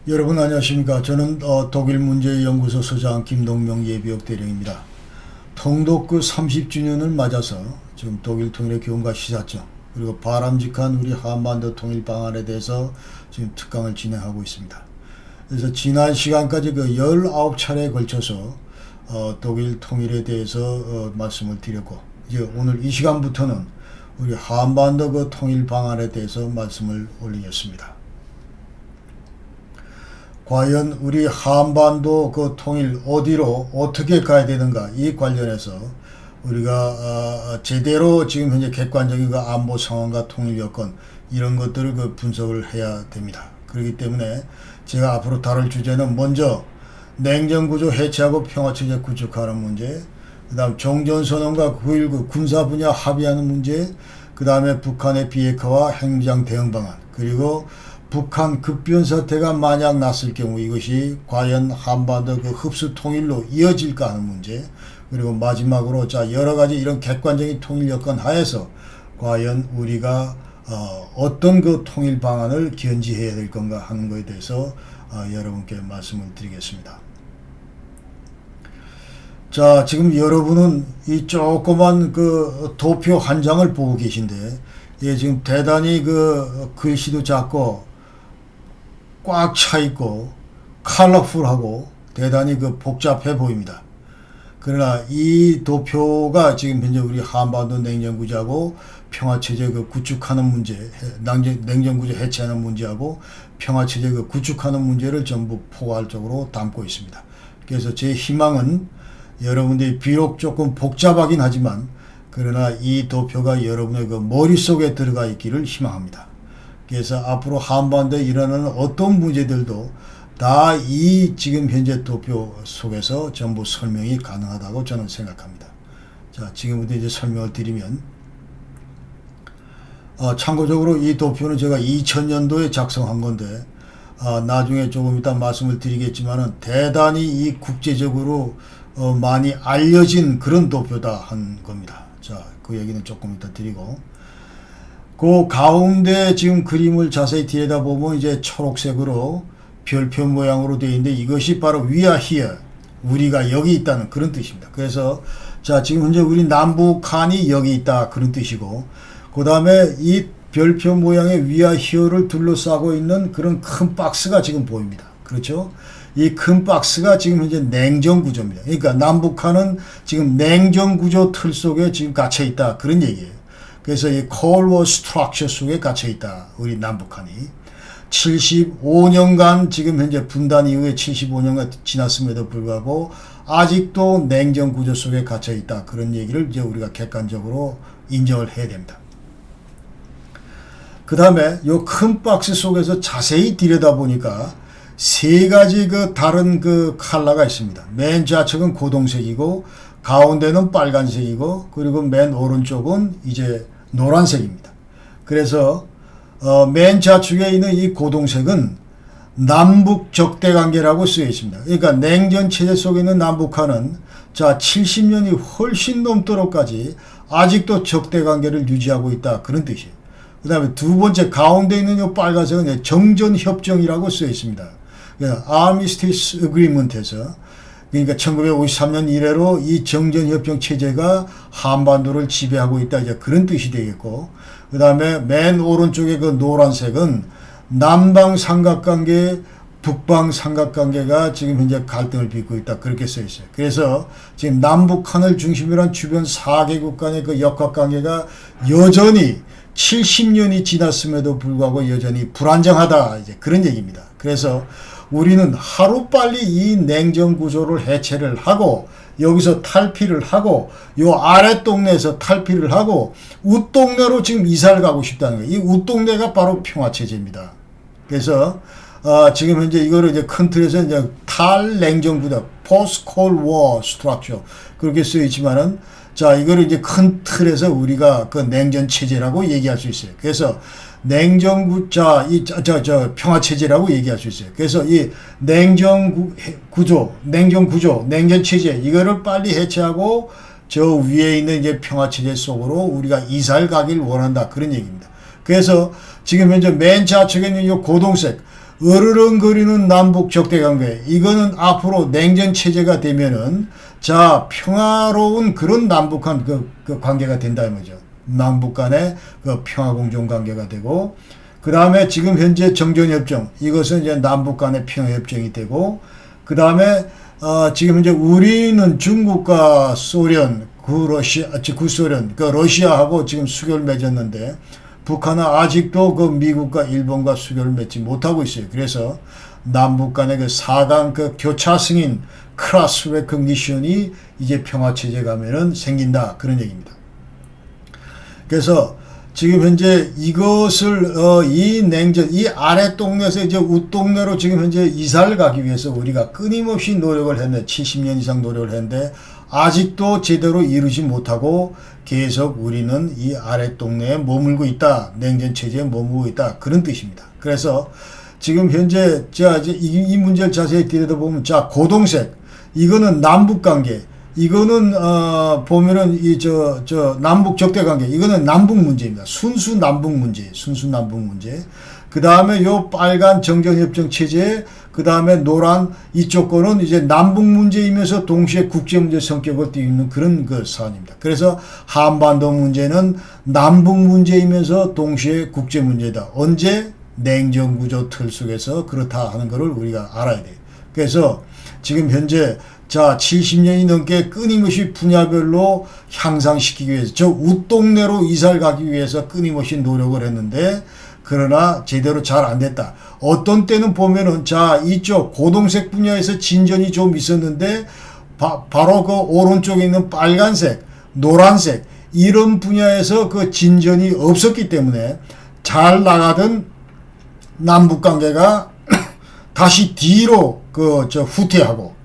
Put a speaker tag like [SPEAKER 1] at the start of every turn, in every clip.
[SPEAKER 1] 여러분 안녕하십니까. 저는 독일문제연구소 소장 김동명 예비역 대령입니다. 통독 30주년을 맞아서 지금 독일 통일의 교훈과 시사점 그리고 바람직한 우리 한반도 통일 방안에 대해서 지금 특강을 진행하고 있습니다. 그래서 지난 시간까지 19차례에 걸쳐서 독일 통일에 대해서 말씀을 드렸고, 이제 오늘 이 시간부터는 우리 한반도 통일 방안에 대해서 말씀을 올리겠습니다. 과연 우리 한반도 통일 어디로 어떻게 가야 되는가, 이 관련해서 우리가 제대로 지금 현재 객관적인 안보 상황과 통일 여건 이런 것들을 분석을 해야 됩니다. 그렇기 때문에 제가 앞으로 다룰 주제는 먼저 냉전구조 해체하고 평화체제 구축하는 문제, 그 다음 종전선언과 9.19 군사 분야 합의하는 문제, 그 다음에 북한의 비핵화와 핵무장 대응 방안, 그리고 북한 급변 사태가 만약 났을 경우 이것이 과연 한반도 흡수 통일로 이어질까 하는 문제, 그리고 마지막으로 여러가지 이런 객관적인 통일 여건 하에서 과연 우리가 어떤 통일 방안을 견지해야 될 건가 하는 것에 대해서 여러분께 말씀을 드리겠습니다. 자, 지금 여러분은 이 조그만 도표 한 장을 보고 계신데, 예, 지금 대단히 글씨도 작고 꽉 차 있고 컬러풀하고 대단히 복잡해 보입니다. 그러나 이 도표가 지금 현재 우리 한반도 냉전구조하고 평화체제 구축하는 문제, 냉전구조 해체하는 문제하고 평화체제 구축하는 문제를 전부 포괄적으로 담고 있습니다. 그래서 제 희망은 여러분들이 비록 조금 복잡하긴 하지만 그러나 이 도표가 여러분의 머릿속에 들어가 있기를 희망합니다. 그래서 앞으로 한반도에 일어나는 어떤 문제들도 다 이 지금 현재 도표 속에서 전부 설명이 가능하다고 저는 생각합니다. 자, 지금부터 이제 설명을 드리면, 참고적으로 이 도표는 제가 2000년도에 작성한 건데, 나중에 조금 이따 말씀을 드리겠지만은 대단히 이 국제적으로 많이 알려진 그런 도표다 한 겁니다. 자, 그 얘기는 조금 이따 드리고, 그 가운데 지금 그림을 자세히 들여다보면 이제 초록색으로 별표 모양으로 되어 있는데, 이것이 바로 we are here, 우리가 여기 있다는 그런 뜻입니다. 그래서 자, 지금 현재 우리 남북한이 여기 있다 그런 뜻이고, 그 다음에 이 별표 모양의 we are here를 둘러싸고 있는 그런 큰 박스가 지금 보입니다. 그렇죠? 이 큰 박스가 지금 현재 냉전 구조입니다. 그러니까 남북한은 지금 냉전 구조 틀 속에 지금 갇혀 있다 그런 얘기예요. 그래서 이 Cold War Structure 속에 갇혀 있다, 우리 남북한이. 75년간 지금 현재 분단 이후에 75년간 지났음에도 불구하고 아직도 냉전 구조 속에 갇혀 있다, 그런 얘기를 이제 우리가 객관적으로 인정을 해야 됩니다. 그 다음에 이 큰 박스 속에서 자세히 들여다보니까 세 가지 다른 컬러가 있습니다. 맨 좌측은 고동색이고, 가운데는 빨간색이고, 그리고 맨 오른쪽은 이제 노란색입니다. 그래서 맨 좌측에 있는 이 고동색은 남북 적대 관계라고 쓰여 있습니다. 그러니까 냉전 체제 속에 있는 남북한은 70년이 훨씬 넘도록까지 아직도 적대 관계를 유지하고 있다, 그런 뜻이에요. 그 다음에 두 번째 가운데 있는 이 빨간색은 정전협정이라고 쓰여 있습니다. Armistice Agreement에서, 그러니까 1953년 이래로 이 정전협정 체제가 한반도를 지배하고 있다, 이제 그런 뜻이 되겠고, 그 다음에 맨 오른쪽에 노란색은 남방 삼각관계, 북방 삼각관계가 지금 현재 갈등을 빚고 있다, 그렇게 써 있어요. 그래서 지금 남북한을 중심으로 한 주변 4개국 간의 역학관계가 여전히 70년이 지났음에도 불구하고 여전히 불안정하다, 이제 그런 얘기입니다. 그래서 우리는 하루빨리 이 냉전 구조를 해체를 하고, 여기서 탈피를 하고, 요 아래 동네에서 탈피를 하고 웃동네로 지금 이사를 가고 싶다는 거예요. 이 웃동네가 바로 평화체제입니다. 그래서 지금 현재 이거를 이제 큰 틀에서 이제 탈냉전 구조, post cold war structure 그렇게 쓰여 있지만은, 자, 이거를 이제 큰 틀에서 우리가 냉전 체제라고 얘기할 수 있어요. 그래서 평화 체제라고 얘기할 수 있어요. 그래서 이 냉전 체제 이거를 빨리 해체하고 저 위에 있는 이제 평화 체제 속으로 우리가 이사를 가길 원한다, 그런 얘기입니다. 그래서 지금 현재 맨 좌측에 있는 이 고동색, 으르렁거리는 남북 적대 관계, 이거는 앞으로 냉전 체제가 되면은 자 평화로운 그런 남북한 그 관계가 된다 이 말이죠. 남북 간의 그 평화 공존 관계가 되고, 그 다음에 지금 현재 정전협정, 이것은 이제 남북 간의 평화협정이 되고, 그 다음에 지금 이제 우리는 중국과 소련, 구소련, 그 러시아하고 지금 수교를 맺었는데, 북한은 아직도 그 미국과 일본과 수교를 맺지 못하고 있어요. 그래서 남북 간의 그 4강 그 교차 승인 크로스 레코니션이 이제 평화체제 가면은 생긴다. 그런 얘기입니다. 그래서 지금 현재 이것을 이 냉전, 이 아래 동네에서 이제 윗동네로 지금 현재 이사를 가기 위해서 우리가 끊임없이 노력을 했는데, 70년 이상 노력을 했는데 아직도 제대로 이루지 못하고 계속 우리는 이 아래 동네에 머물고 있다. 냉전 체제에 머물고 있다. 그런 뜻입니다. 그래서 지금 현재 이 문제를 자세히 들여다보면, 자 고동색, 이거는 남북 관계, 이거는 보면은 이 남북 적대 관계, 이거는 남북 문제입니다. 순수 남북 문제, 순수 남북 문제. 그 다음에 요 빨간 정전협정 체제, 그 다음에 노란 이쪽 거는 이제 남북 문제이면서 동시에 국제 문제 성격을 띠는 그런 그 사안입니다. 그래서 한반도 문제는 남북 문제이면서 동시에 국제 문제다. 언제? 냉전 구조 틀 속에서 그렇다 하는 것을 우리가 알아야 돼요. 그래서 지금 현재 자 70년이 넘게 끊임없이 분야별로 향상시키기 위해서, 저 윗동네로 이사를 가기 위해서 끊임없이 노력을 했는데, 그러나 제대로 잘 안 됐다. 어떤 때는 보면은 자 이쪽 고동색 분야에서 진전이 좀 있었는데 바로 그 오른쪽에 있는 빨간색, 노란색 이런 분야에서 그 진전이 없었기 때문에 잘 나가던 남북 관계가 다시 뒤로 후퇴하고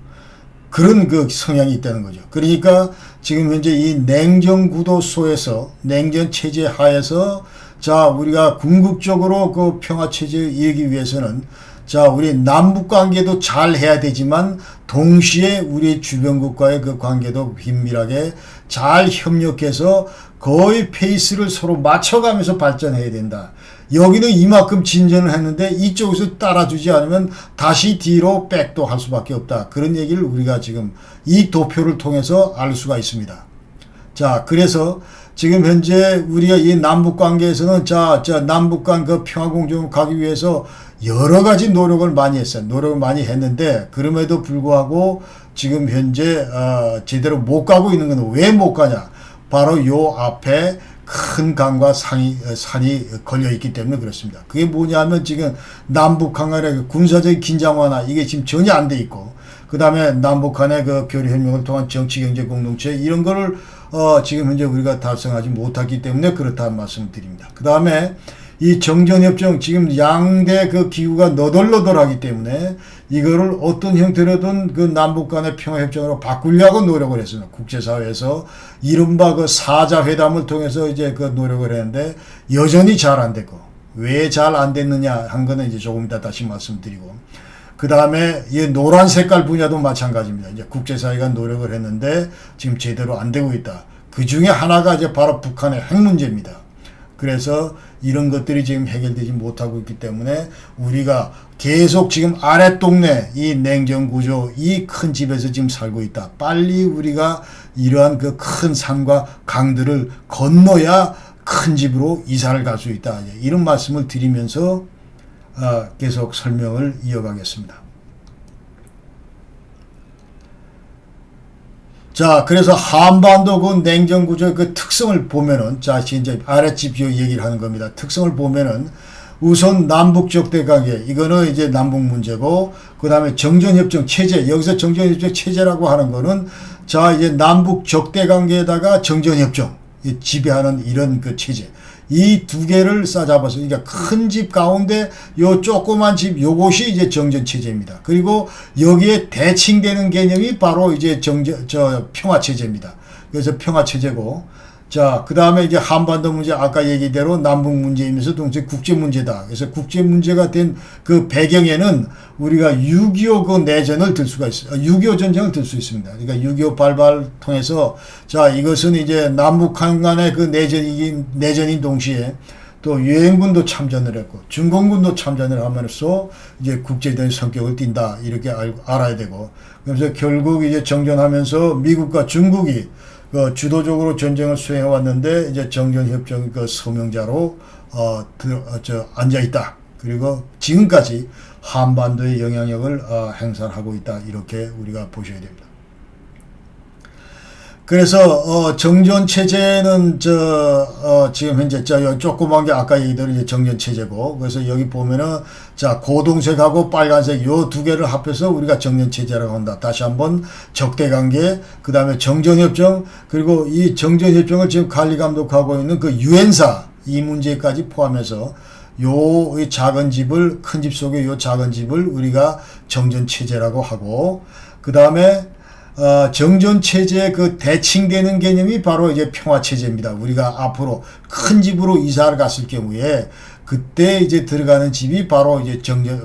[SPEAKER 1] 그런 그 성향이 있다는 거죠. 그러니까 지금 현재 이 냉전 구도 속에서, 냉전 체제 하에서 자 우리가 궁극적으로 그 평화 체제를 이루기 위해서는 자 우리 남북 관계도 잘 해야 되지만 동시에 우리 주변국과의 그 관계도 긴밀하게 잘 협력해서 거의 페이스를 서로 맞춰가면서 발전해야 된다. 여기는 이만큼 진전을 했는데 이쪽에서 따라주지 않으면 다시 뒤로 백도 할 수밖에 없다. 그런 얘기를 우리가 지금 이 도표를 통해서 알 수가 있습니다. 자 그래서 지금 현재 우리가 이 남북 관계에서는 자 남북 간 그 평화 공존을 가기 위해서 여러 가지 노력을 많이 했어요. 노력을 많이 했는데 그럼에도 불구하고 지금 현재 제대로 못 가고 있는 건 왜 못 가냐? 바로 요 앞에 큰 강과 산이 걸려 있기 때문에 그렇습니다. 그게 뭐냐면 지금 남북 간의 군사적 긴장 완화 이게 지금 전혀 안 돼 있고, 그 다음에 남북 간의 그 교류협력을 통한 정치 경제 공동체 이런 거를 지금 현재 우리가 달성하지 못하기 때문에 그렇다는 말씀을 드립니다. 그 다음에 이 정전협정 지금 양대 그 기구가 너덜너덜하기 때문에 이거를 어떤 형태로든 그 남북 간의 평화협정으로 바꾸려고 노력을 했습니다. 국제사회에서 이른바 그 사자회담을 통해서 이제 그 노력을 했는데 여전히 잘 안 됐고, 왜 잘 안 됐느냐 한 거는 이제 조금 이따 다시 말씀드리고, 그 다음에 이 노란 색깔 분야도 마찬가지입니다. 이제 국제사회가 노력을 했는데 지금 제대로 안 되고 있다. 그 중에 하나가 이제 바로 북한의 핵 문제입니다. 그래서 이런 것들이 지금 해결되지 못하고 있기 때문에 우리가 계속 지금 아랫동네 이 냉전 구조 이 큰 집에서 지금 살고 있다. 빨리 우리가 이러한 그 큰 산과 강들을 건너야 큰 집으로 이사를 갈 수 있다. 이런 말씀을 드리면서 계속 설명을 이어가겠습니다. 자, 그래서 한반도 그 냉전 구조의 그 특성을 보면은, 자, 이제 아랫집 얘기를 하는 겁니다. 특성을 보면은, 우선 남북 적대 관계, 이거는 이제 남북 문제고, 그 다음에 정전협정 체제, 여기서 정전협정 체제라고 하는 거는, 자, 이제 남북 적대 관계에다가 정전협정, 지배하는 이런 그 체제. 이 두 개를 싸잡아서, 그러니까 큰 집 가운데 요 조그만 집, 요것이 이제 정전체제입니다. 그리고 여기에 대칭되는 개념이 바로 이제 평화체제입니다. 그래서 평화체제고, 자, 그 다음에 이제 한반도 문제, 아까 얘기대로 남북 문제이면서 동시에 국제 문제다. 그래서 국제 문제가 된 그 배경에는 우리가 6.25 그 내전을 들 수가 있어요. 6.25 전쟁을 들 수 있습니다. 그러니까 6.25 발발 통해서, 자, 이것은 이제 남북한 간의 그 내전인 동시에 또 유엔군도 참전을 했고 중공군도 참전을 하면서 이제 국제적인 성격을 띈다 이렇게 알아야 되고, 그래서 결국 이제 정전하면서 미국과 중국이 주도적으로 전쟁을 수행해 왔는데 이제 정전협정 서명자로 앉아 있다. 그리고 지금까지 한반도의 영향력을 행사하고 있다 이렇게 우리가 보셔야 됩니다. 그래서 정전 체제는 지금 현재 조그만 게 아까 얘기드린 이제 정전 체제고, 그래서 여기 보면은 고동색하고 빨간색 요 두 개를 합해서 우리가 정전 체제라고 한다. 다시 한번 적대 관계, 그다음에 정전 협정, 그리고 이 정전 협정을 지금 관리 감독하고 있는 그 유엔사 이 문제까지 포함해서 요 작은 집을, 큰 집 속에 요 작은 집을 우리가 정전 체제라고 하고, 그다음에 정전 체제의 그 대칭되는 개념이 바로 이제 평화 체제입니다. 우리가 앞으로 큰 집으로 이사를 갔을 경우에 그때 이제 들어가는 집이 바로 이제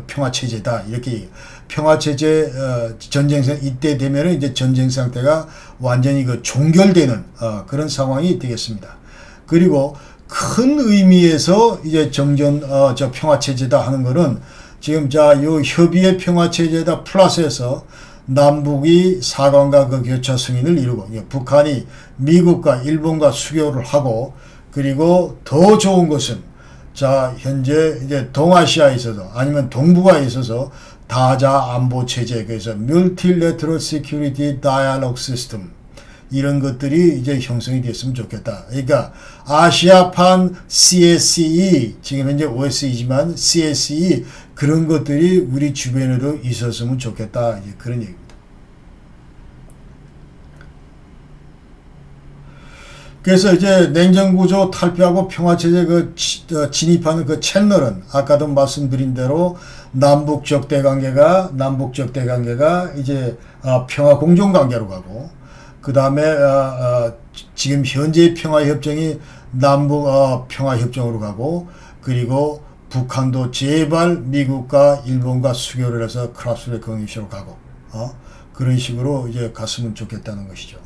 [SPEAKER 1] 평화 체제다. 이렇게 평화 체제 전쟁 이때 되면은 이제 전쟁 상태가 완전히 종결되는 그런 상황이 되겠습니다. 그리고 큰 의미에서 이제 평화 체제다 하는 거는 지금 요 협의의 평화 체제다 플러스에서 남북이 사관과 교차 승인을 이루고 북한이 미국과 일본과 수교를 하고, 그리고 더 좋은 것은 현재 이제 동아시아에 있어서 아니면 동북아에 있어서 다자 안보 체제, 그래서 Multilateral Security Dialogue System 이런 것들이 이제 형성이 됐으면 좋겠다. 그러니까 아시아판 CSE, 지금 현재 OSE지만 CSE 그런 것들이 우리 주변에도 있었으면 좋겠다. 이제 그런 얘기입니다. 그래서 이제 냉전구조 탈피하고 평화체제 진입하는 그 채널은 아까도 말씀드린 대로 남북 적대 관계가 이제 평화 공존 관계로 가고, 그 다음에 지금 현재의 평화협정이 남북 평화협정으로 가고, 그리고 북한도 제발 미국과 일본과 수교를 해서 크라스웨 컨벤션으로 가고 그런 식으로 이제 갔으면 좋겠다는 것이죠.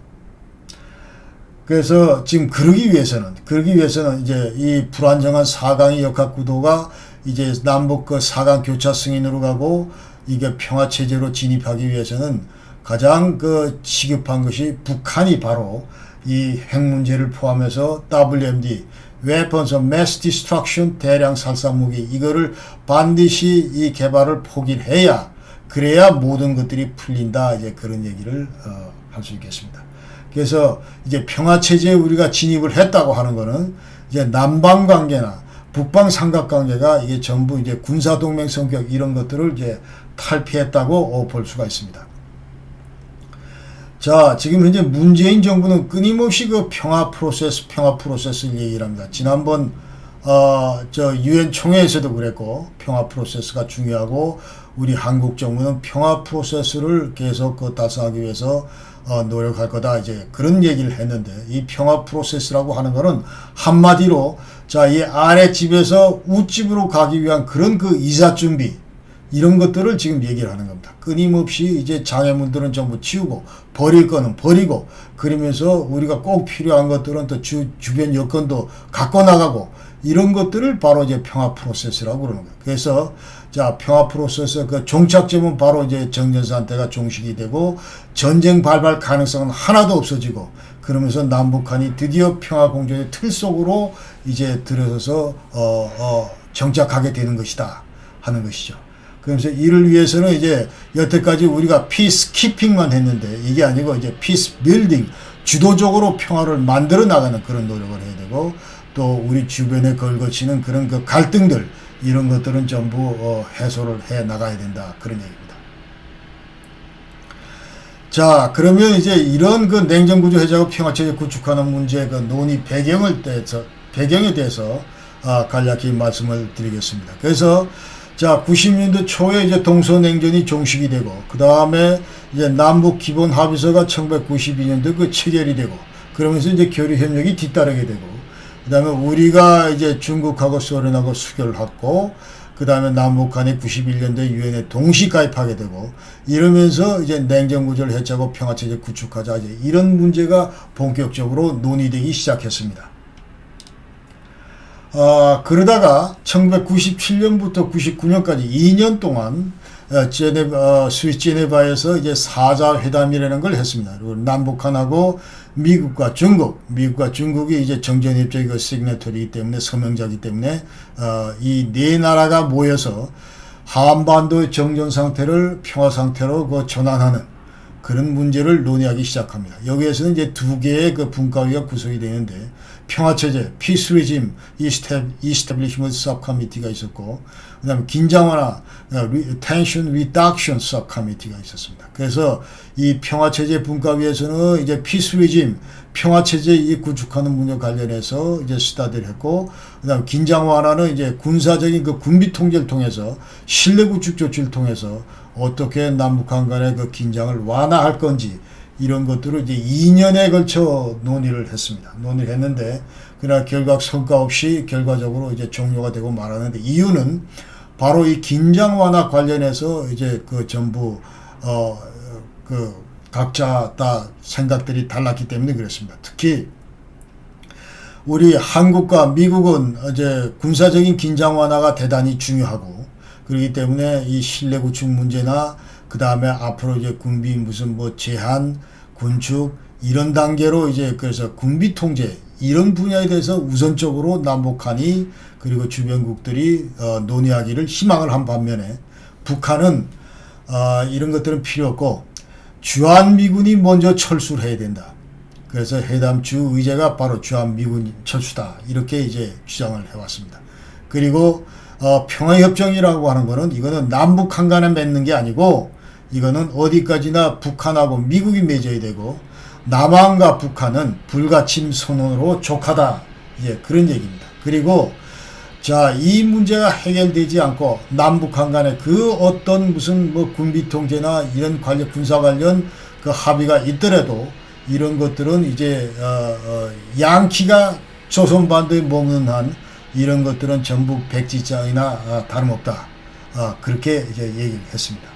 [SPEAKER 1] 그래서 지금 그러기 위해서는 이제 이 불안정한 4강의 역학 구도가 이제 남북 4강 교차 승인으로 가고 이게 평화 체제로 진입하기 위해서는 가장 시급한 것이 북한이 바로 이 핵 문제를 포함해서 WMD Weapons of Mass Destruction 대량 살상 무기 이거를 반드시 이 개발을 포기를 해야, 그래야 모든 것들이 풀린다. 이제 그런 얘기를 할 수 있겠습니다. 그래서 이제 평화 체제에 우리가 진입을 했다고 하는 거는 이제 남방 관계나 북방 삼각 관계가 이게 전부 이제 군사 동맹 성격 이런 것들을 이제 탈피했다고 볼 수가 있습니다. 지금 현재 문재인 정부는 끊임없이 평화 프로세스를 얘기를 합니다. 지난번 유엔 총회에서도 그랬고 평화 프로세스가 중요하고 우리 한국 정부는 평화 프로세스를 계속 달성하기 위해서 노력할 거다. 이제 그런 얘기를 했는데, 이 평화 프로세스라고 하는 거는 한마디로 이 아랫집에서 윗집으로 가기 위한 그런 이사 준비 이런 것들을 지금 얘기를 하는 겁니다. 끊임없이 이제 장애물들은 전부 치우고 버릴 거는 버리고, 그러면서 우리가 꼭 필요한 것들은 또 주변 여건도 갖고 나가고 이런 것들을 바로 이제 평화 프로세스라고 그러는 거예요. 그래서 평화 프로세스 종착점은 바로 이제 정전 상태가 종식이 되고 전쟁 발발 가능성은 하나도 없어지고, 그러면서 남북한이 드디어 평화 공조의 틀 속으로 이제 들어서서 정착하게 되는 것이다 하는 것이죠. 그러면서 이를 위해서는 이제 여태까지 우리가 피스 키핑만 했는데 이게 아니고 이제 피스 빌딩, 주도적으로 평화를 만들어 나가는 그런 노력을 해야 되고, 또 우리 주변에 걸거치는 그런 갈등들 이런 것들은 전부 해소를 해 나가야 된다. 그런 얘기입니다. 그러면 이제 이런 냉전구조 해제하고 평화체제 구축하는 문제 논의 배경에 대해서 간략히 말씀을 드리겠습니다. 그래서 90년대 초에 이제 동서냉전이 종식이 되고, 그 다음에 이제 남북 기본 합의서가 1992년도 체결이 되고, 그러면서 이제 교류 협력이 뒤따르게 되고, 그 다음에 우리가 이제 중국하고 소련하고 수교를 했고, 그 다음에 남북한이 91년도에 유엔에 동시 가입하게 되고, 이러면서 이제 냉전구조를 해체하고 평화체제 구축하자, 이제 이런 문제가 본격적으로 논의되기 시작했습니다. 그러다가 1997년부터 99년까지 2년 동안 스위스 제네바에서 이제 사자 회담이라는 걸 했습니다. 그리고 남북한하고 미국과 중국이 이제 정전협정의 그 시그네터리이기 때문에 서명자이기 때문에 이 네 나라가 모여서 한반도의 정전 상태를 평화 상태로 그 전환하는 그런 문제를 논의하기 시작합니다. 여기에서는 이제 두 개의 그 분과위가 구성이 되는데 평화체제, Peace Regime Establishment Subcommittee가 있었고 그 다음에 긴장완화, Tension Reduction Subcommittee가 있었습니다. 그래서 이 평화체제 분과위에서는 이제 Peace Regime, 평화체제 이 구축하는 문제 관련해서 이제 스타디를 했고 그 다음에 긴장완화는 이제 군사적인 그 군비 통제를 통해서 신뢰 구축 조치를 통해서 어떻게 남북한 간의 그 긴장을 완화할 건지 이런 것들을 이제 2년에 걸쳐 논의를 했습니다. 논의를 했는데 그러나 결국 성과 없이 결과적으로 이제 종료가 되고 말았는데 이유는 바로 이 긴장 완화 관련해서 이제 그 전부 그 각자 다 생각들이 달랐기 때문에 그렇습니다. 특히 우리 한국과 미국은 이제 군사적인 긴장 완화가 대단히 중요하고 그렇기 때문에 이 신뢰 구축 문제나 그 다음에 앞으로 이제 군비 무슨 뭐 제한, 군축 이런 단계로 이제 그래서 군비 통제 이런 분야에 대해서 우선적으로 남북한이 그리고 주변국들이 논의하기를 희망을 한 반면에 북한은 이런 것들은 필요 없고 주한미군이 먼저 철수를 해야 된다. 그래서 회담 주 의제가 바로 주한미군 철수다. 이렇게 이제 주장을 해왔습니다. 그리고 평화협정이라고 하는 거는 이거는 남북한 간에 맺는 게 아니고 이거는 어디까지나 북한하고 미국이 맺어야 되고 남한과 북한은 불가침 선언으로 족하다. 예, 그런 얘기입니다. 그리고 자, 이 문제가 해결되지 않고 남북한 간에 그 어떤 무슨 뭐 군비 통제나 이런 관련 군사 관련 그 합의가 있더라도 이런 것들은 이제 양키가 조선반도에 머무는 한 이런 것들은 전부 백지장이나 다름없다. 그렇게 이제 얘기를 했습니다.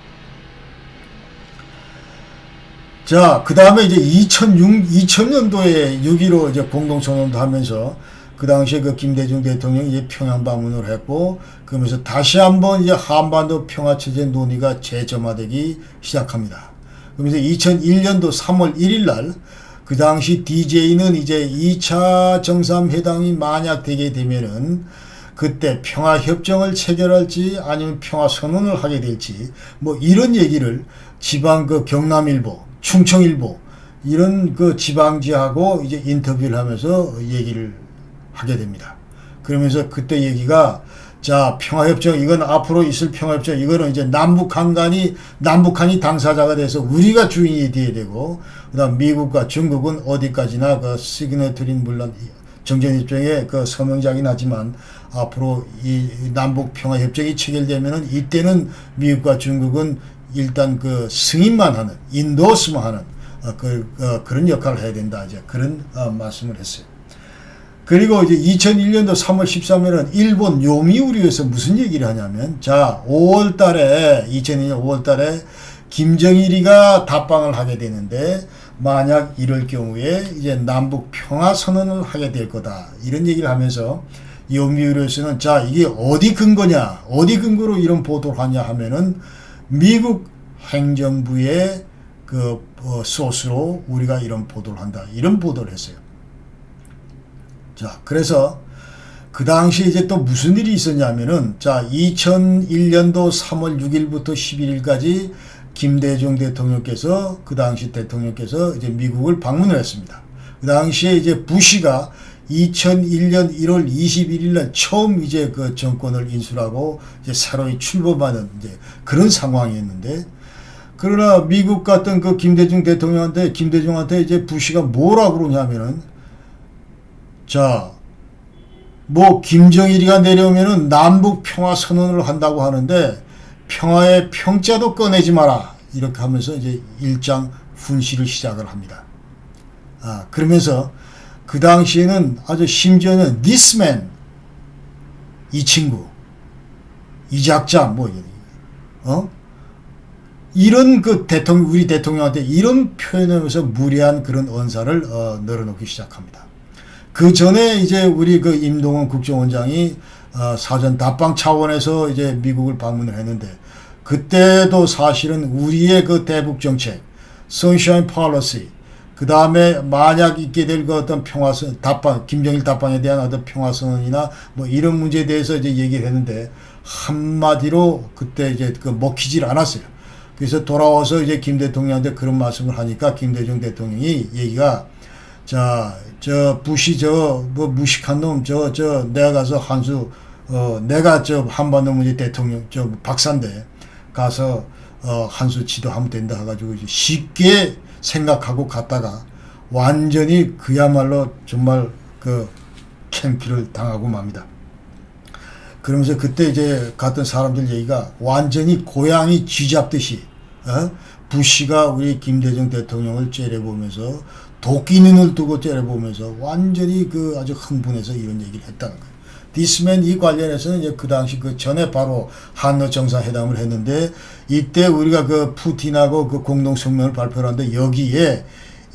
[SPEAKER 1] 자, 그 다음에 이제 2000년도에 6.15 이제 공동선언도 하면서 그 당시에 그 김대중 대통령이 이제 평양 방문을 했고, 그러면서 다시 한번 이제 한반도 평화체제 논의가 재점화되기 시작합니다. 그러면서 2001년도 3월 1일 날, 그 당시 DJ는 이제 2차 정상회담이 만약 되게 되면은 그때 평화협정을 체결할지 아니면 평화선언을 하게 될지 뭐 이런 얘기를 지방 그 경남일보, 충청일보 이런 그 지방지하고 이제 인터뷰를 하면서 얘기를 하게 됩니다. 그러면서 그때 얘기가 자, 평화협정, 이건 앞으로 있을 평화협정, 이거는 이제 남북한이 당사자가 돼서 우리가 주인이 돼야 되고, 그 다음 미국과 중국은 어디까지나 그 시그너트린 물론 정전협정의 그 서명자긴 하지만 앞으로 이 남북 평화협정이 체결되면은 이때는 미국과 중국은 일단 그 승인만 하는, 인도스만 하는 그런 역할을 해야 된다. 이제 그런 말씀을 했어요. 그리고 이제 2001년도 3월 13일은 일본 요미우리에서 무슨 얘기를 하냐면, 자, 5월 달에, 2002년 5월 달에 김정일이가 답방을 하게 되는데, 만약 이럴 경우에 이제 남북 평화선언을 하게 될 거다. 이런 얘기를 하면서, 요미우리에서는 자, 이게 어디 근거냐, 어디 근거로 이런 보도를 하냐 하면은, 미국 행정부의 그 소스로 우리가 이런 보도를 한다. 이런 보도를 했어요. 자, 그래서 그 당시 이제 또 무슨 일이 있었냐면은, 자, 2001년도 3월 6일부터 11일까지 김대중 대통령께서, 그 당시 대통령께서 이제 미국을 방문을 했습니다. 그 당시에 이제 부시가 2001년 1월 21일 날 처음 이제 그 정권을 인수하고 이제 새로이 출범하는 이제 그런 상황이었는데, 그러나 미국 갔던 그 김대중한테 이제 부시가 뭐라고 그러냐면은, 자, 뭐 김정일이가 내려오면은 남북 평화 선언을 한다고 하는데 평화의 평자도 꺼내지 마라. 이렇게 하면서 이제 일장 훈시를 시작을 합니다. 그러면서 그 당시에는 아주 심지어는 this man, 이 친구, 이 작자, 뭐 이런 그 우리 대통령한테 이런 표현을 하면서 무례한 그런 언사를 늘어놓기 시작합니다. 그 전에 이제 우리 그 임동원 국정원장이 사전 답방 차원에서 이제 미국을 방문을 했는데 그때도 사실은 우리의 그 대북 정책, Sunshine Policy, 그 다음에 만약 있게 될 그 어떤 평화선 답방, 김정일 답방에 대한 어떤 평화선언이나 뭐 이런 문제에 대해서 이제 얘기를 했는데 한마디로 그때 이제 그 먹히질 않았어요. 그래서 돌아와서 이제 김 대통령한테 그런 말씀을 하니까 김대중 대통령이 얘기가 자, 저 부시 뭐 무식한 놈 내가 가서 한수 내가 한반도 문제 대통령 박사인데 가서 한수 지도하면 된다 해가지고 이제 쉽게 생각하고 갔다가 완전히 그야말로 정말 그 캠피를 당하고 맙니다. 그러면서 그때 이제 갔던 사람들 얘기가 완전히 고양이 쥐잡듯이 부시가 우리 김대중 대통령을 째려보면서 도끼 눈을 두고 째려보면서 완전히 그 아주 흥분해서 이런 얘기를 했다는 거예요. 디스맨 이 관련해서는 이제 그 당시 그 전에 바로 한러 정상회담을 했는데 이때 우리가 그 푸틴하고 그 공동 성명을 발표를 하는데 여기에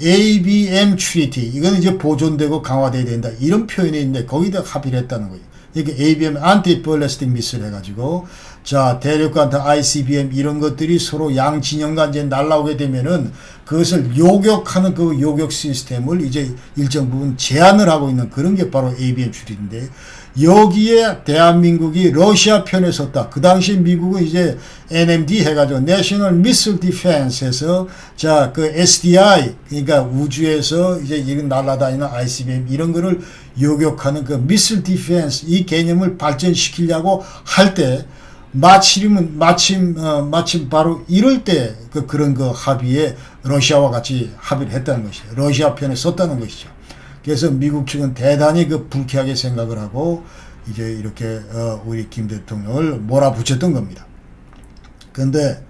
[SPEAKER 1] ABM Treaty 이건 이제 보존되고 강화돼야 된다 이런 표현이 있는데 거기다 합의를 했다는 거예요. 이게 ABM Anti-Ballistic Missile 해가지고 자 대륙간 ICBM 이런 것들이 서로 양 진영간 이제 날라오게 되면은 그것을 요격하는 그 요격 시스템을 이제 일정 부분 제한을 하고 있는 그런 게 바로 ABM Treaty인데 여기에 대한민국이 러시아 편에 섰다. 그 당시 미국은 이제 NMD 해가지고 National Missile Defense에서 자 그 SDI 그러니까 우주에서 이제 이런 날아다니는 ICBM 이런 거를 요격하는 그 Missile Defense 이 개념을 발전시키려고 할 때 마침 바로 이럴 때 그런 그 합의에 러시아와 같이 합의를 했다는 것이죠. 러시아 편에 섰다는 것이죠. 그래서 미국 측은 대단히 그 불쾌하게 생각을 하고 이제 이렇게 우리 김 대통령을 몰아붙였던 겁니다. 그런데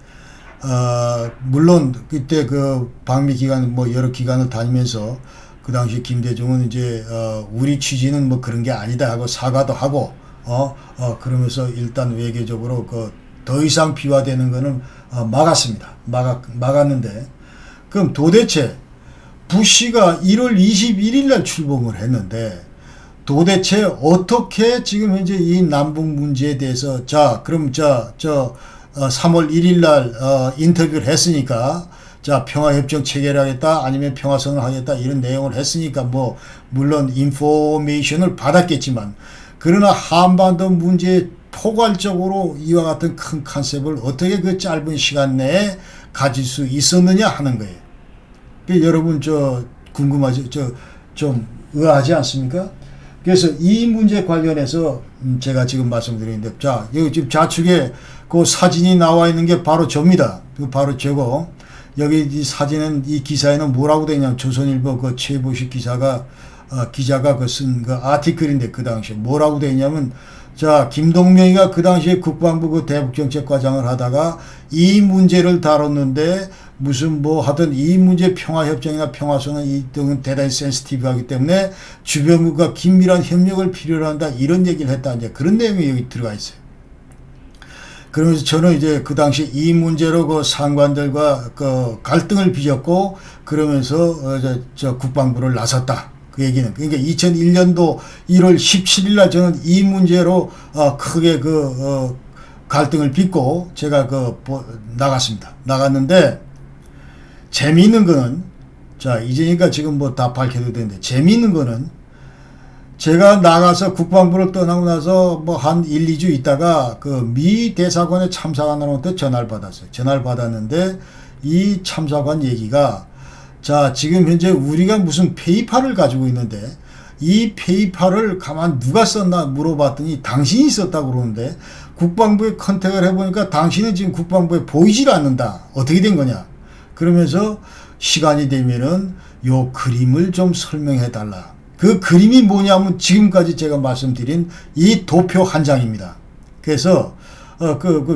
[SPEAKER 1] 물론 그때 그 방미 기간 뭐 여러 기간을 다니면서 그 당시 김대중은 이제 우리 취지는 뭐 그런 게 아니다 하고 사과도 하고 그러면서 일단 외교적으로 그 더 이상 비화되는 거는 막았습니다. 막았는데 그럼 도대체 부시가 1월 21일 날 출범을 했는데 도대체 어떻게 지금 현재 이 남북 문제에 대해서 자 그럼 3월 1일 날 인터뷰를 했으니까 자 평화협정 체결하겠다 아니면 평화선언을 하겠다 이런 내용을 했으니까 뭐 물론 인포메이션을 받았겠지만 그러나 한반도 문제에 포괄적으로 이와 같은 큰 컨셉을 어떻게 그 짧은 시간 내에 가질 수 있었느냐 하는 거예요. 여러분 궁금하지 좀 의아하지 않습니까? 그래서 이 문제 관련해서 제가 지금 말씀드리는데 자 여기 지금 좌측에 그 사진이 나와 있는 게 바로 접니다. 바로 저거 여기 이 사진은 이 기사에는 뭐라고 되냐면 조선일보 그 최보식 기자가 그 쓴 그 아티클인데 그 당시에 뭐라고 되냐면 자 김동명이가 그 당시에 국방부 그 대북정책과장을 하다가 이 문제를 다뤘는데 무슨 뭐 하든 이 문제 평화협정이나 평화선언 이 등은 대단히 센시티브하기 때문에 주변국과 긴밀한 협력을 필요로 한다 이런 얘기를 했다 이제 그런 내용이 여기 들어가 있어요. 그러면서 저는 이제 그 당시 이 문제로 그 상관들과 그 갈등을 빚었고 그러면서 저 국방부를 나섰다. 그 얘기는 그러니까 2001년도 1월 17일 날 저는 이 문제로 크게 갈등을 빚고 제가 나갔습니다. 나갔는데 재미있는 거는 자 이제니까 지금 뭐 다 밝혀도 되는데 재미있는 거는 제가 나가서 국방부를 떠나고 나서 뭐 한 1, 2주 있다가 그 미 대사관에 참사관으로부터 전화를 받았어요. 전화를 받았는데 이 참사관 얘기가 자 지금 현재 우리가 무슨 페이팔을 가지고 있는데 이 페이팔을 가만 누가 썼나 물어봤더니 당신이 썼다고 그러는데 국방부에 컨택을 해보니까 당신은 지금 국방부에 보이질 않는다. 어떻게 된 거냐. 그러면서 시간이 되면은 요 그림을 좀 설명해 달라. 그 그림이 뭐냐면 지금까지 제가 말씀드린 이 도표 한 장입니다. 그래서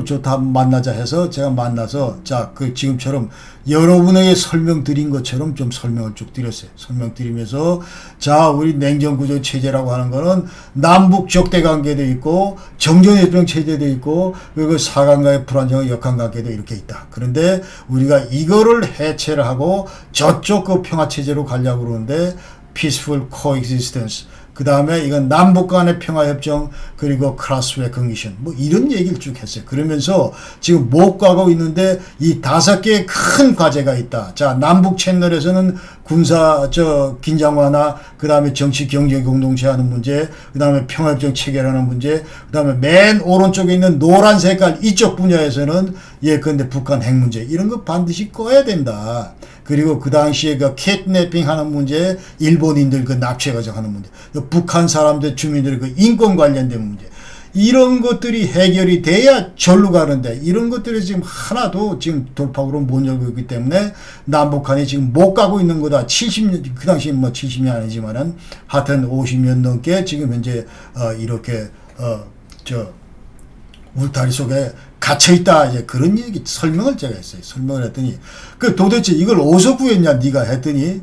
[SPEAKER 1] 좋다 만나자 해서 제가 만나서 자 지금처럼 여러분에게 설명드린 것처럼 좀 설명을 쭉 드렸어요. 설명드리면서 자 우리 냉전구조 체제라고 하는 거는 남북 적대 관계도 있고 정전협정 체제도 있고 그리고 사관과의 불안정한 역학 관계도 이렇게 있다. 그런데 우리가 이거를 해체를 하고 저쪽 그 평화 체제로 가려고 그러는데 peaceful coexistence. 그 다음에 이건 남북 간의 평화협정, 그리고 class recognition, 뭐 이런 얘기를 쭉 했어요. 그러면서 지금 못 가고 있는데 이 5개의 큰 과제가 있다. 자, 남북 채널에서는 군사 긴장 완화, 그 다음에 정치 경제 공동체 하는 문제, 그 다음에 평화협정 체결하는 문제, 그 다음에 맨 오른쪽에 있는 노란 색깔 이쪽 분야에서는 근데 북한 핵 문제, 이런 거 반드시 꺼야 된다. 그리고 그 당시에 그 캣내핑 하는 문제, 일본인들 그 납치해가지고 하는 문제, 북한 사람들 주민들의 그 인권 관련된 문제, 이런 것들이 해결이 돼야 절로 가는데 이런 것들이 지금 하나도 지금 돌파구로 못 열고 있기 때문에 남북한이 지금 못 가고 있는 거다. 70년, 그 당시 뭐 70년 아니지만은 하여튼 50년 넘게 지금 현재 이렇게 울타리 속에 갇혀있다. 이제 그런 얘기, 설명을 제가 했어요. 설명을 했더니, 도대체 이걸 어디서 구했냐, 네가 했더니,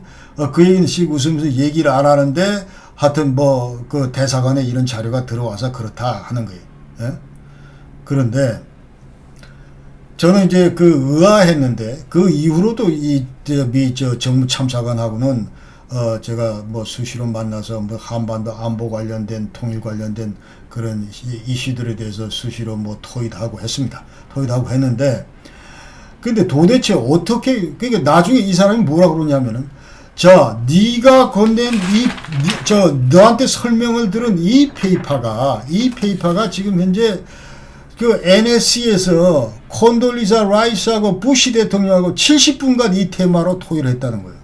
[SPEAKER 1] 그 얘기는 씩 웃으면서 얘기를 안 하는데, 하여튼 그 대사관에 이런 자료가 들어와서 그렇다 하는 거예요. 예? 그런데, 저는 이제 의아했는데, 그 이후로도 미 정무 참사관하고는, 제가 수시로 만나서 한반도 안보 관련된, 통일 관련된 그런 이슈들에 대해서 수시로 토의도 했습니다. 토의도 하고 했는데, 근데 도대체 어떻게, 그러니까 나중에 이 사람이 뭐라 그러냐면은, 자, 네가 건넨 너한테 설명을 들은 이 페이퍼가 지금 현재 NSC에서 콘돌리자 라이스하고 부시 대통령하고 70분간 이 테마로 토의를 했다는 거예요.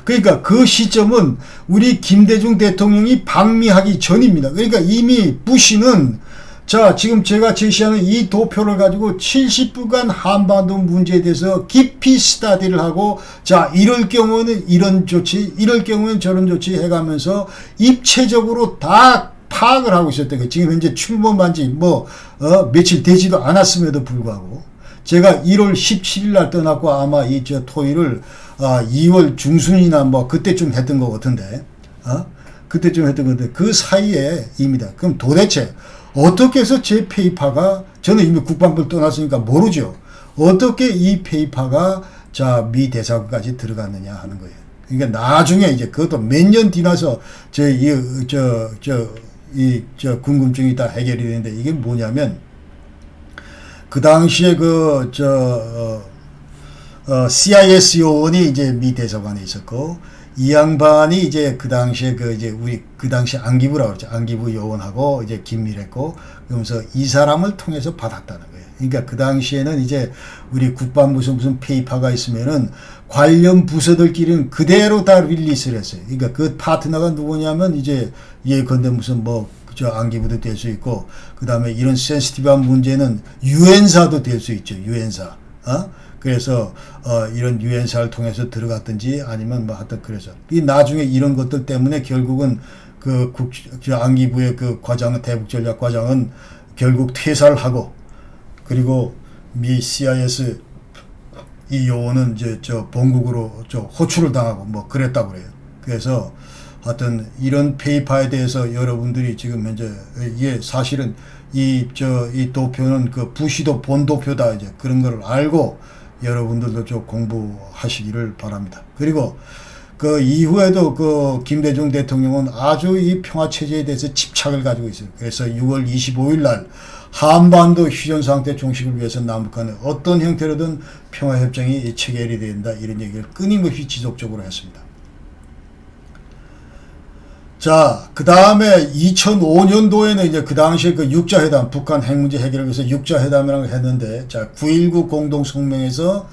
[SPEAKER 1] 그러니까 그 시점은 우리 김대중 대통령이 방미하기 전입니다. 그러니까 이미 부시는 지금 제가 제시하는 이 도표를 가지고 70분간 한반도 문제에 대해서 깊이 스터디를 하고, 이럴 경우는 이런 조치, 이럴 경우는 저런 조치 해가면서 입체적으로 다 파악을 하고 있었던 거예요. 지금 현재 출범한 지 며칠 되지도 않았음에도 불구하고, 제가 1월 17일 날 떠났고 아마 토의를 2월 중순이나 그때쯤 했던 것 같은데, 그때쯤 했던 건데, 그 사이에입니다. 그럼 도대체 어떻게 해서 제 페이퍼가, 저는 이미 국방부를 떠났으니까 모르죠. 어떻게 이 페이퍼가 미 대사관까지 들어갔느냐 하는 거예요. 그러니까 나중에 이제 그것도 몇 년 뒤나서 궁금증이 다 해결이 되는데, 이게 뭐냐면, 그 당시에 CIS 요원이 이제 미 대사관에 있었고, 이 양반이 이제 그 당시에 우리 그 당시 안기부라고 그러죠. 안기부 요원하고 이제 긴밀했고, 그러면서 이 사람을 통해서 받았다는 거예요. 그러니까 그 당시에는 이제 우리 국방부에서 무슨 페이퍼가 있으면은 관련 부서들끼리는 그대로 다 릴리스를 했어요. 그러니까 그 파트너가 누구냐면 이제 예컨대 무슨 안기부도 될 수 있고, 그 다음에 이런 센시티브한 문제는 유엔사도 될 수 있죠. 유엔사. 그래서 이런 유엔사를 통해서 들어갔든지 아니면 하여튼 그래서 이 나중에 이런 것들 때문에 결국은 안기부의 과장은, 대북전략 과장은 결국 퇴사를 하고, 그리고 미 CIS 이 요원은 이제 본국으로 호출을 당하고 그랬다고 그래요. 그래서 하여튼 이런 페이퍼에 대해서 여러분들이 지금 현재, 이게 사실은 이 도표는 부시도 본도표다, 이제 그런 걸 알고 여러분들도 좀 공부하시기를 바랍니다. 그리고 그 이후에도 김대중 대통령은 아주 이 평화체제에 대해서 집착을 가지고 있어요. 그래서 6월 25일 날 한반도 휴전상태 종식을 위해서 남북한의 어떤 형태로든 평화협정이 체결이 된다, 이런 얘기를 끊임없이 지속적으로 했습니다. 그 다음에 2005년도에는 이제 그 당시에 육자회담, 북한 핵 문제 해결을 위해서 육자회담이라고 했는데, 9.19 공동성명에서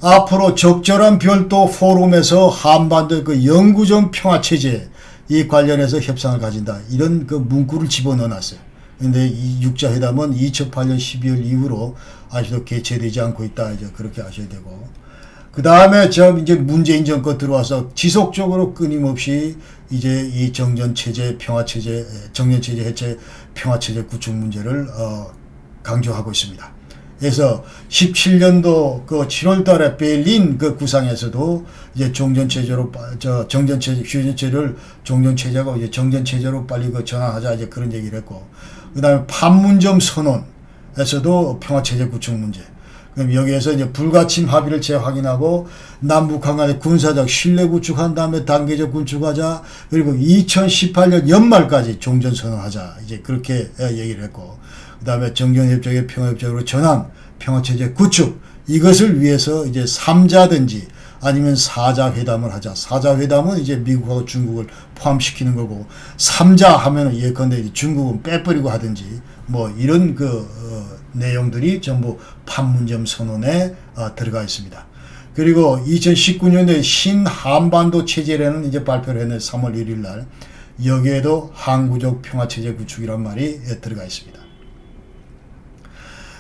[SPEAKER 1] 앞으로 적절한 별도 포럼에서 한반도 영구적 평화체제 이 관련해서 협상을 가진다, 이런 문구를 집어넣어놨어요. 근데 이 육자회담은 2008년 12월 이후로 아직도 개최되지 않고 있다, 이제 그렇게 아셔야 되고, 그 다음에 이제 문재인 정권 들어와서 지속적으로 끊임없이 이제 이 정전체제, 평화체제, 정전체제 해체, 평화체제 구축 문제를 강조하고 있습니다. 그래서 17년도 7월 달에 베를린 구상에서도 이제 정전체제로, 정전체제, 휴전체제를 종전체제하고 이제 정전체제로 빨리 전환하자, 이제 그런 얘기를 했고, 그 다음에 판문점 선언에서도 평화체제 구축 문제, 그럼 여기에서 이제 불가침 합의를 재확인하고 남북한 간의 군사적 신뢰 구축한 다음에 단계적 구축하자. 그리고 2018년 연말까지 종전선언하자. 이제 그렇게 얘기를 했고, 그 다음에 정전협정의 평화협정으로 전환, 평화체제 구축, 이것을 위해서 이제 3자든지 아니면 4자 회담을 하자. 4자 회담은 이제 미국하고 중국을 포함시키는 거고, 3자 하면은 예컨대 중국은 빼버리고 하든지 뭐 이런 내용들이 전부 판문점 선언에 들어가 있습니다. 그리고 2019년도에 신한반도 체제라는 이제 발표를 했는데 3월 1일 날 여기에도 항구적 평화체제 구축이란 말이 들어가 있습니다.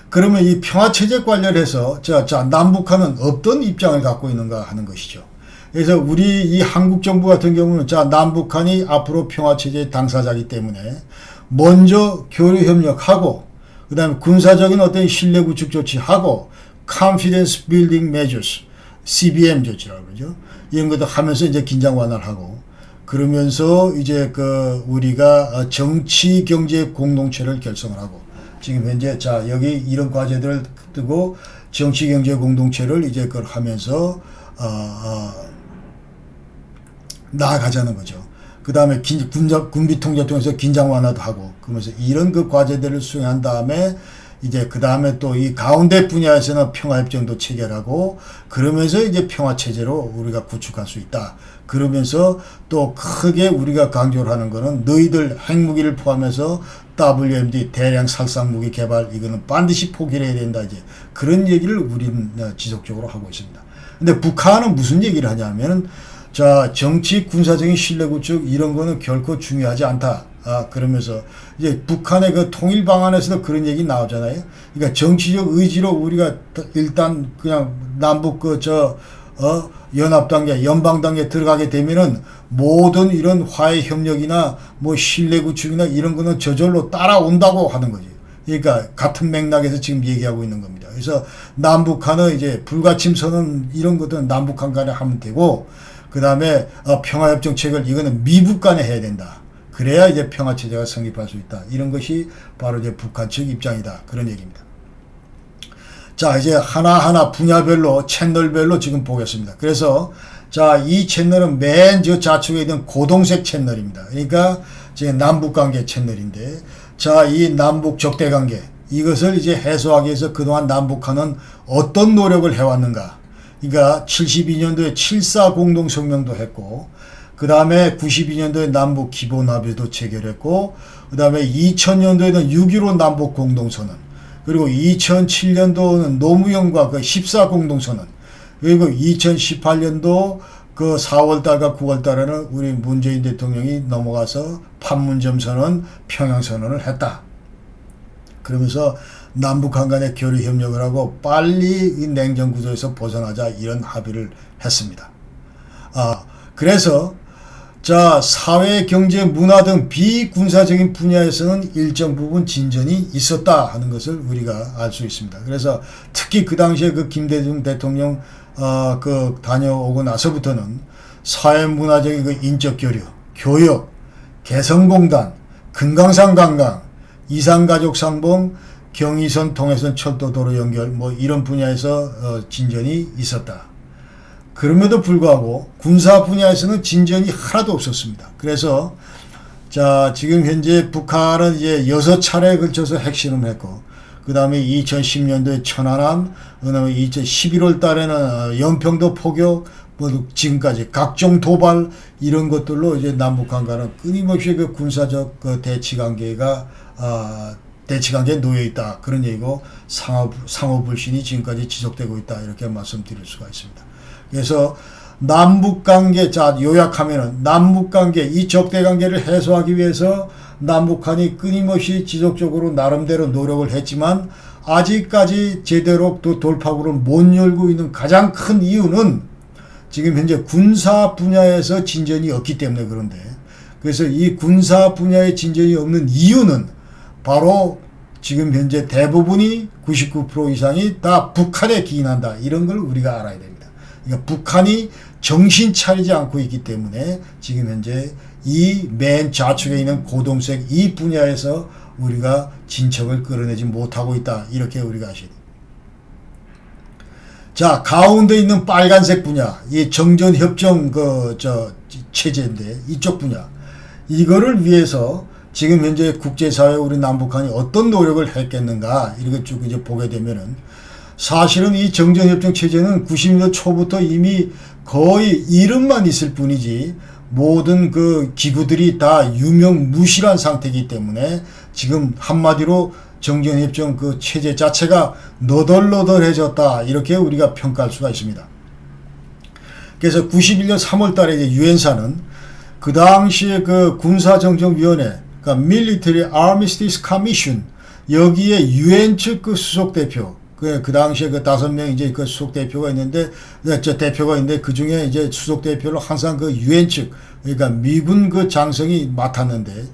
[SPEAKER 1] 그러면 이 평화체제 관련해서 남북한은 어떤 입장을 갖고 있는가 하는 것이죠. 그래서 우리 이 한국 정부 같은 경우는 남북한이 앞으로 평화체제 당사자이기 때문에 먼저 교류협력하고 그 다음에 군사적인 어떤 신뢰 구축 조치하고 Confidence Building Measures, CBM 조치라고 그러죠. 이런 것도 하면서 이제 긴장 완화를 하고 그러면서 이제 우리가 정치 경제 공동체를 결성을 하고 지금 현재 여기 이런 과제들을 뜨고 정치 경제 공동체를 이제 그걸 하면서 나아가자는 거죠. 그 다음에 군비 통제 통해서 긴장 완화도 하고 그러면서 이런 과제들을 수행한 다음에 이제 그 다음에 또 이 가운데 분야에서는 평화협정도 체결하고 그러면서 이제 평화체제로 우리가 구축할 수 있다. 그러면서 또 크게 우리가 강조를 하는 거는 너희들 핵무기를 포함해서 WMD 대량 살상무기 개발 이거는 반드시 포기를 해야 된다. 이제 그런 얘기를 우리는 지속적으로 하고 있습니다. 근데 북한은 무슨 얘기를 하냐면은 정치 군사적인 신뢰 구축 이런 거는 결코 중요하지 않다. 그러면서 이제 북한의 통일 방안에서도 그런 얘기 나오잖아요. 그러니까 정치적 의지로 우리가 일단 그냥 남북 연합 단계, 연방 단계 들어가게 되면은 모든 이런 화해 협력이나 뭐 신뢰 구축이나 이런 거는 저절로 따라온다고 하는 거지. 그러니까 같은 맥락에서 지금 얘기하고 있는 겁니다. 그래서 남북한은 이제 불가침 선언 이런 것들은 남북한 간에 하면 되고 그 다음에 평화협정 체결 이거는 미북 간에 해야 된다. 그래야 이제 평화체제가 성립할 수 있다. 이런 것이 바로 이제 북한 측 입장이다. 그런 얘기입니다. 이제 하나하나 분야별로 채널별로 지금 보겠습니다. 그래서 이 채널은 맨 좌측에 있는 고동색 채널입니다. 그러니까 지금 남북관계 채널인데 이 남북 적대관계 이것을 이제 해소하기 위해서 그동안 남북한은 어떤 노력을 해왔는가. 그러니까 72년도에 7.4 공동성명도 했고 그 다음에 92년도에 남북 기본합의도 체결했고 그 다음에 2000년도에는 6.15 남북 공동선언 그리고 2007년도는 노무현과 14 공동선언 그리고 2018년도 4월달과 9월달에는 우리 문재인 대통령이 넘어가서 판문점 선언, 평양 선언을 했다. 그러면서 남북한 간의 교류 협력을 하고 빨리 이 냉전 구조에서 벗어나자 이런 합의를 했습니다. 그래서 사회, 경제, 문화 등 비군사적인 분야에서는 일정 부분 진전이 있었다 하는 것을 우리가 알 수 있습니다. 그래서 특히 그 당시에 김대중 대통령 다녀오고 나서부터는 사회 문화적인 인적 교류, 교육, 개성공단, 금강산 관광, 이산가족 상봉, 경의선 통해선 철도도로 연결 뭐 이런 분야에서 진전이 있었다. 그럼에도 불구하고 군사 분야에서는 진전이 하나도 없었습니다. 그래서 지금 현재 북한은 이제 6차례에 걸쳐서 핵실험을 했고 그 다음에 2010년도에 천안함, 그 다음에 2011월 달에는 연평도 포격, 뭐 지금까지 각종 도발 이런 것들로 이제 남북한 간은 끊임없이 군사적 대치관계에 놓여 있다. 그런 얘기고 상호 불신이 지금까지 지속되고 있다. 이렇게 말씀드릴 수가 있습니다. 그래서 남북관계 요약하면은 남북관계 이 적대관계를 해소하기 위해서 남북한이 끊임없이 지속적으로 나름대로 노력을 했지만 아직까지 제대로 또 돌파구를 못 열고 있는 가장 큰 이유는 지금 현재 군사 분야에서 진전이 없기 때문에 그런데 그래서 이 군사 분야의 진전이 없는 이유는 바로 지금 현재 대부분이 99% 이상이 다 북한에 기인한다. 이런 걸 우리가 알아야 됩니다. 그러니까 북한이 정신 차리지 않고 있기 때문에 지금 현재 이 맨 좌측에 있는 고동색 이 분야에서 우리가 진척을 끌어내지 못하고 있다. 이렇게 우리가 아셔야 됩니다. 자, 가운데 있는 빨간색 분야, 이 정전협정 체제인데, 이쪽 분야. 이거를 위해서 지금 현재 국제사회 우리 남북한이 어떤 노력을 했겠는가, 이렇게 쭉 이제 보게 되면은, 사실은 이 정전협정 체제는 90년대 초부터 이미 거의 이름만 있을 뿐이지, 모든 그 기구들이 다 유명무실한 상태이기 때문에, 지금 한마디로 정전협정 그 체제 자체가 너덜너덜해졌다, 이렇게 우리가 평가할 수가 있습니다. 그래서 91년 3월 달에 이제 유엔사는 그 당시에 그 군사정전위원회, 그러니까 Military Armistice Commission, 여기에 유엔 측 그 수석 대표, 그 당시에 그 5명 이제 그 수석 대표가 있는데, 그 중에 이제 수석 대표를 항상 그 유엔 측, 그러니까 미군 그 장성이 맡았는데,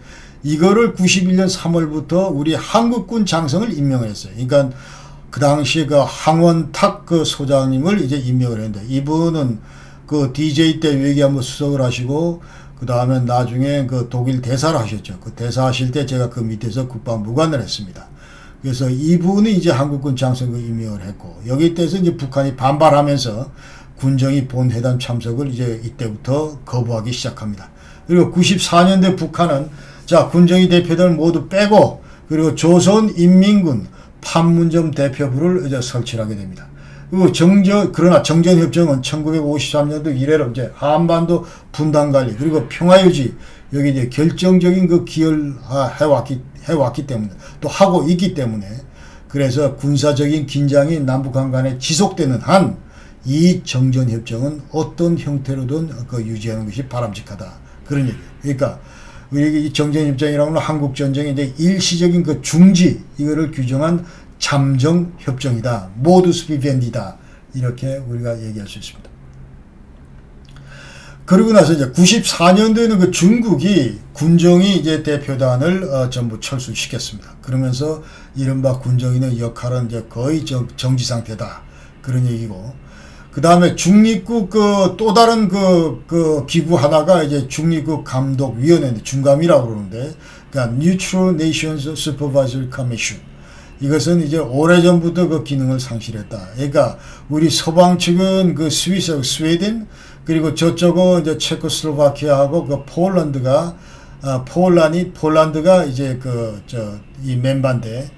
[SPEAKER 1] 이거를 91년 3월부터 우리 한국군 장성을 임명을 했어요. 그러니까 그 당시 그 항원탁 그 소장님을 이제 임명을 했는데, 이분은 그 DJ 때 외교안보 수석을 하시고, 그 다음에 나중에 그 독일 대사를 하셨죠. 그 대사 하실 때 제가 그 밑에서 국방부관을 했습니다. 그래서 이분이 이제 한국군 장성을 임명을 했고, 여기에 대해서 이제 북한이 반발하면서 군정이 본회담 참석을 이제 이때부터 거부하기 시작합니다. 그리고 94년대 북한은 자, 군정이 대표들 모두 빼고, 그리고 조선인민군 판문점 대표부를 이제 설치하게 됩니다. 그리고 그러나 정전협정은 1953년도 이래로 이제 한반도 분단 관리, 그리고 평화유지, 여기 이제 결정적인 그 기여를 해왔기 때문에, 또 하고 있기 때문에, 그래서 군사적인 긴장이 남북한 간에 지속되는 한, 이 정전협정은 어떤 형태로든 그 유지하는 것이 바람직하다. 그런 얘기예요. 그러니까, 우리 이 정전협정이라는 한국전쟁의 이제 일시적인 그 중지, 이거를 규정한 잠정협정이다. 모두스 비벤디다. 이렇게 우리가 얘기할 수 있습니다. 그러고 나서 이제 94년도에는 그 중국이 군정이 이제 대표단을 전부 철수시켰습니다. 그러면서 이른바 군정이의 역할은 이제 거의 정지 상태다. 그런 얘기고. 그 다음에 중립국 또 다른 그 기구 하나가 이제 중립국 감독위원회인데, 중감이라고 그러는데, 그러니까 Neutral Nations Supervisory Commission. 이것은 이제 오래전부터 그 기능을 상실했다. 그러니까 우리 서방 측은 그 스웨덴, 그리고 저쪽은 이제 체코슬로바키아하고 그 폴란드가 이제 이 멤버인데,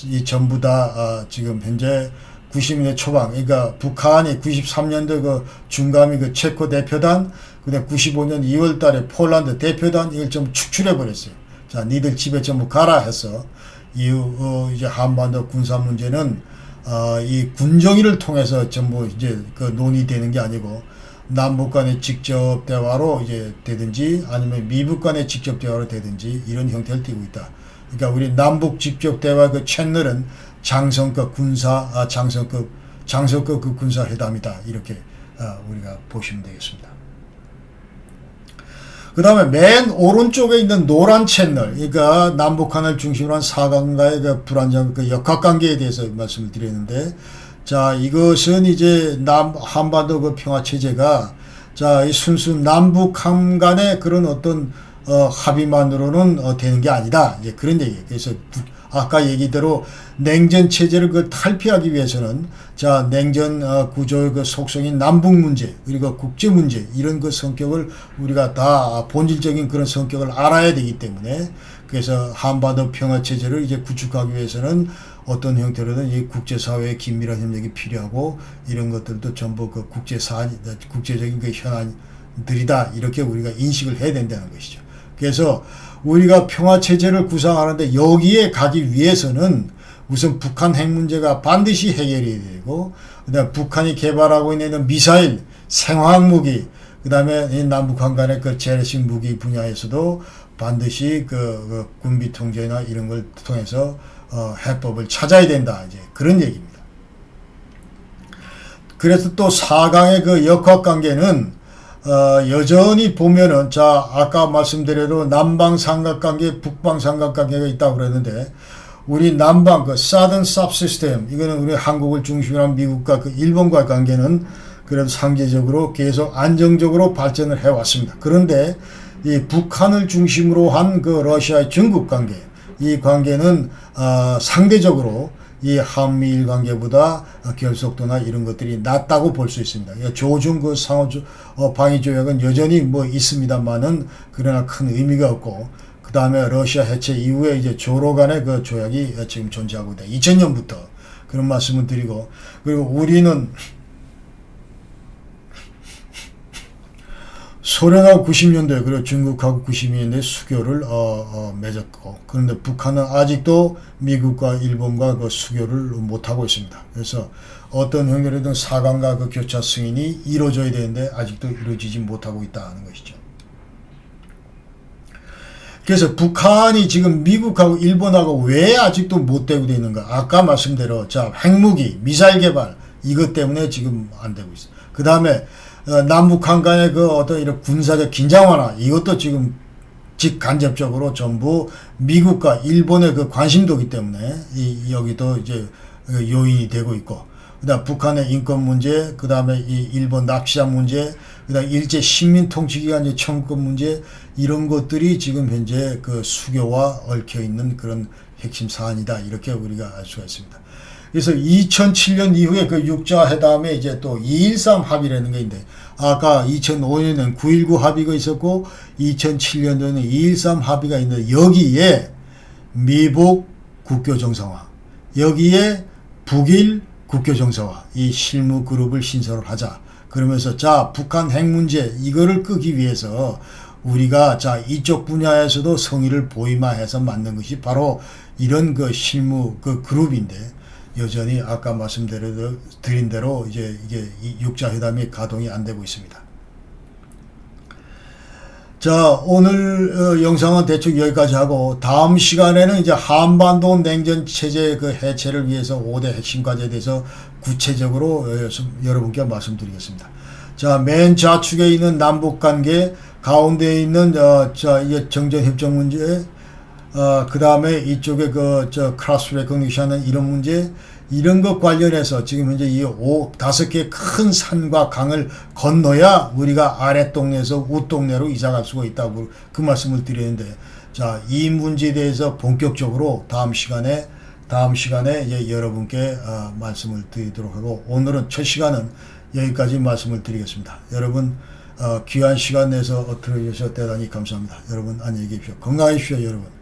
[SPEAKER 1] 이 전부 다 지금 현재 90년대 초반, 그러니까 북한이 93년도 그 중감이 그 체코 대표단, 그다음 95년 2월 달에 폴란드 대표단, 이걸 좀 축출해 버렸어요. 자, 니들 집에 전부 가라 해서, 이제 한반도 군사 문제는 이 군정위를 통해서 전부 이제 그 논의되는 게 아니고, 남북 간의 직접 대화로 이제 되든지, 아니면 미북 간의 직접 대화로 되든지, 이런 형태를 띠고 있다. 그러니까 우리 남북 직접 대화 그 채널은 장성급 그 군사회담이다. 이렇게 우리가 보시면 되겠습니다. 그 다음에 맨 오른쪽에 있는 노란 채널, 그러니까 남북한을 중심으로 한 4강과의 그 불안정 그 역학관계에 대해서 말씀을 드렸는데, 자, 이것은 이제 한반도 그 평화체제가, 자, 이 순수 남북한 간의 그런 어떤 합의만으로는 되는 게 아니다. 이제 그런 얘기예요. 그래서 아까 얘기대로 냉전 체제를 그 탈피하기 위해서는, 자, 냉전 구조의 그 속성인 남북 문제, 그리고 국제 문제, 이런 그 성격을 우리가 다 본질적인 그런 성격을 알아야 되기 때문에, 그래서 한반도 평화 체제를 이제 구축하기 위해서는 어떤 형태로든 이 국제사회의 긴밀한 협력이 필요하고, 이런 것들도 전부 그 국제적인 그 현안들이다. 이렇게 우리가 인식을 해야 된다는 것이죠. 그래서 우리가 평화체제를 구상하는데, 여기에 가기 위해서는 우선 북한 핵 문제가 반드시 해결이 되고, 그 다음에 북한이 개발하고 있는 미사일, 생화학무기, 그 다음에 남북한 간의 그 재래식 무기 분야에서도 반드시 그 군비 통제나 이런 걸 통해서 해법을 찾아야 된다. 이제 그런 얘기입니다. 그래서 또 4강의 그 역학관계는 여전히 보면은, 자, 아까 말씀드려도 남방 삼각관계, 북방 삼각관계가 있다고 그랬는데, 우리 남방 그 사든 서브시스템, 이거는 우리 한국을 중심으로 한 미국과 그 일본과의 관계는 그래도 상대적으로 계속 안정적으로 발전을 해왔습니다. 그런데 이 북한을 중심으로 한 그 러시아의 중국 관계, 이 관계는 상대적으로 이 한미일 관계보다 결속도나 이런 것들이 낮다고 볼 수 있습니다. 조중 그 상호 방위 조약은 여전히 뭐 있습니다만은 그러나 큰 의미가 없고, 그 다음에 러시아 해체 이후에 이제 조로 간의 그 조약이 지금 존재하고 있다. 2000년부터 그런 말씀을 드리고, 그리고 우리는 소련하고 90년대 그리고 중국하고 92년대 수교를 맺었고, 그런데 북한은 아직도 미국과 일본과 그 수교를 못하고 있습니다. 그래서 어떤 형태로든 4강과 그 교차 승인이 이루어져야 되는데 아직도 이루어지지 못하고 있다는 것이죠. 그래서 북한이 지금 미국하고 일본하고 왜 아직도 못 되고 있는가? 아까 말씀대로 자 핵무기, 미사일 개발 이것 때문에 지금 안 되고 있어요. 그 다음에 남북한 간의 그 어떤 이런 군사적 긴장 완화 이것도 지금 직간접적으로 전부 미국과 일본의 그 관심도기 때문에 여기도 이제 요인이 되고 있고, 그다음 북한의 인권 문제, 그다음에 이 일본 납치자 문제, 그다음 일제 식민 통치기간 청구권 문제 이런 것들이 지금 현재 그 수교와 얽혀 있는 그런 핵심 사안이다 이렇게 우리가 알 수가 있습니다. 그래서 2007년 이후에 그 육자 회담에 이제 또 2.13 합의라는 게 있는데, 아까 2005년에는 9.19 합의가 있었고 2007년도에는 2.13 합의가 있는데, 여기에 미북 국교 정상화, 여기에 북일 국교 정상화 이 실무 그룹을 신설을 하자. 그러면서 자 북한 핵 문제 이거를 끄기 위해서 우리가 자 이쪽 분야에서도 성의를 보이마해서 만든 것이 바로 이런 그 실무 그 그룹인데, 여전히 아까 말씀드린 대로 이제 이게 육자 회담이 가동이 안 되고 있습니다. 자, 오늘 영상은 대충 여기까지 하고, 다음 시간에는 이제 한반도 냉전 체제 그 해체를 위해서 5대 핵심 과제에 대해서 구체적으로 여러분께 말씀드리겠습니다. 자, 맨 좌측에 있는 남북 관계, 가운데에 있는 이 정전 협정 문제, 그 다음에 이쪽에 크로스 레코니션은 이런 문제, 이런 것 관련해서 지금 현재 이 5개 큰 산과 강을 건너야 우리가 아랫동네에서 윗동네로 이사갈 수가 있다고 그 말씀을 드리는데, 자, 이 문제에 대해서 본격적으로 다음 시간에 이제 여러분께 말씀을 드리도록 하고, 오늘은 첫 시간은 여기까지 말씀을 드리겠습니다. 여러분, 귀한 시간 내서 들어주셔서 대단히 감사합니다. 여러분 안녕히 계십시오. 건강하십시오, 여러분.